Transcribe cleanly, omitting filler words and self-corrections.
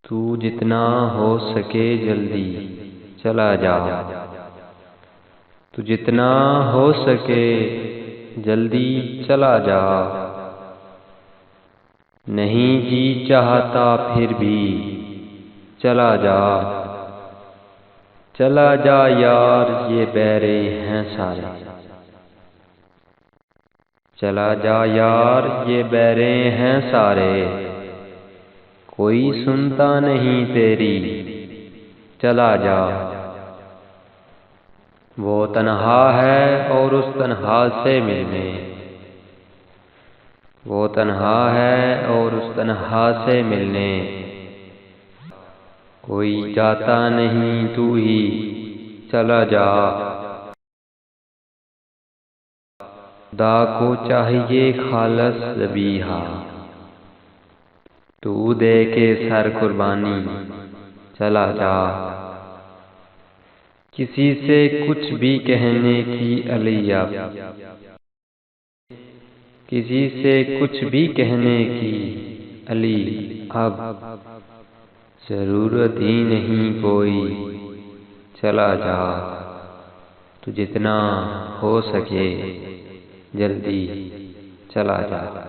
तू जितना हो सके जल्दी चला जा। तू जितना हो सके जल्दी चला जा। नहीं जी चाहता फिर भी चला जा। चला जा यार ये बैरे हैं सारे। चला जा यार ये बैरे हैं सारे। कोई सुनता नहीं तेरी चला जा। वो तन्हा है और उस तन्हा से मिलने। वो तन्हा है और उस तन्हा से मिलने। कोई जाता नहीं तू ही चला जा। खुदा को चाहिए खालस ज़बीहा। तू दे के सर कुर्बानी चला जा। किसी से कुछ भी कहने की अलिया। किसी से कुछ भी कहने की अली अब जरूरत ही नहीं कोई चला जा। तू जितना हो सके जल्दी चला जा।